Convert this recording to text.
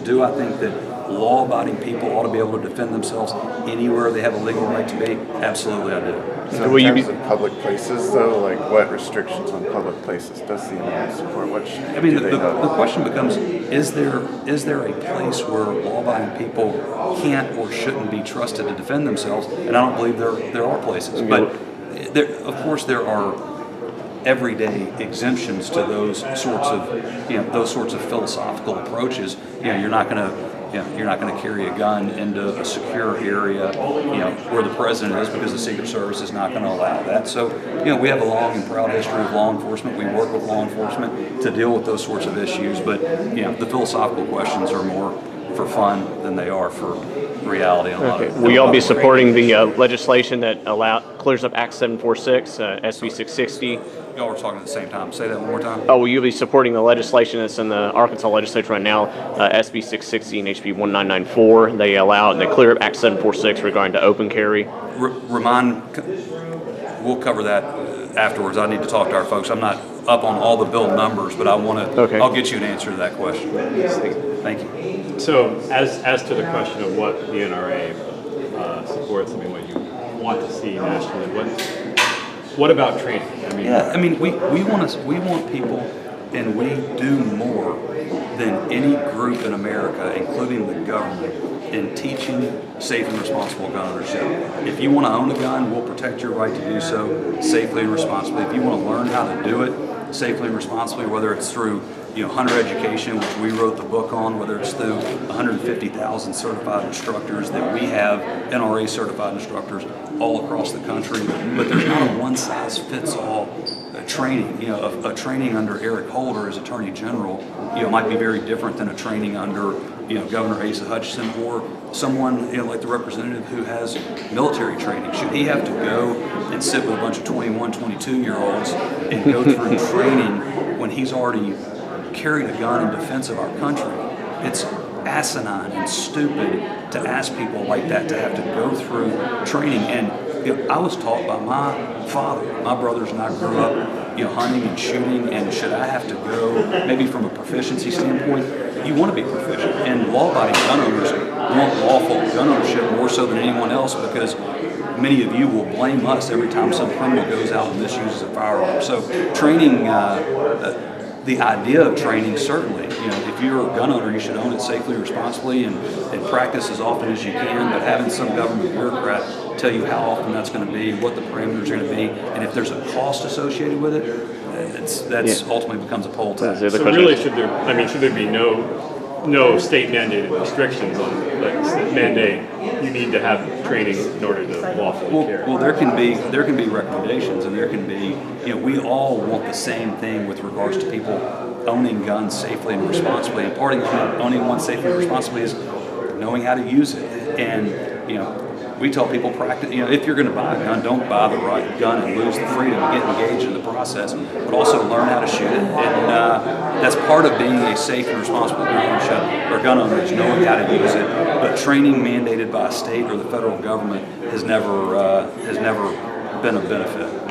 Do I think that law-abiding people ought to be able to defend themselves anywhere they have a legal right to be? Absolutely, I do. So in terms of public places, though, like what restrictions on public places does the NRA support? I mean, the question becomes, is there a place where law-abiding people can't or shouldn't be trusted to defend themselves? And I don't believe there are places. But of course there are everyday exemptions to those sorts of philosophical approaches. You're not going to carry a gun into a secure area, where the president is, because the Secret Service is not going to allow that. So, we have a long and proud history of law enforcement. We work with law enforcement to deal with those sorts of issues. But, the philosophical questions are more for fun than they are for reality. Will y'all be supporting the legislation that clears up Act 746, SB 660? Y'all were talking at the same time. Say that one more time. Oh, will you be supporting the legislation that's in the Arkansas legislature right now, SB 660 and HB 1994? They allow and they clear up Act 746 regarding to open carry. We'll cover that afterwards. I need to talk to our folks. I'm not up on all the bill numbers, but I want to. Okay. I'll get you an answer to that question. Thank you. So, as to the question of what the NRA supports, I mean, what you want to see nationally, what about training? We want people, and we do more than any group in America, including the government, in teaching safe and responsible gun ownership. If you want to own a gun, we'll protect your right to do so safely and responsibly. If you want to learn how to do it safely and responsibly, whether it's through hunter education, which we wrote the book on, whether it's through 150,000 certified instructors that we have, NRA certified instructors all across the country, but there's not a one-size-fits-all training. A training under Eric Holder as Attorney General, might be very different than a training under, Governor Asa Hutchinson, or someone, like the representative who has military training. Should he have to go and sit with a bunch of 21, 22-year-olds and go through training when he's already carried a gun in defense of our country? It's asinine and stupid to ask people like that to have to go through training. And I was taught by my father. My brothers and I grew up, hunting and shooting. And should I have to go, maybe from a proficiency standpoint, you want to be proficient. And law-abiding gun owners want lawful gun ownership more so than anyone else, because many of you will blame us every time some criminal goes out and misuses a firearm. So training. The idea of training, certainly, if you're a gun owner, you should own it safely and responsibly and practice as often as you can, but having some government bureaucrat tell you how often that's going to be, what the parameters are going to be, and if there's a cost associated with it, that's ultimately becomes a poll tax. So really, should there be no state mandated restrictions on that mandate you need to have training in order to lawfully carry? Well, there can be recommendations, and there can be, we all want the same thing with regards to people owning guns safely and responsibly. And part of owning one safely and responsibly is knowing how to use it. And we tell people, practice. If you're going to buy a gun, don't buy the right gun and lose the freedom to get engaged in the process, but also learn how to shoot it. And that's part of being a safe and responsible gun owner is knowing how to use it. But training mandated by a state or the federal government has never been a benefit.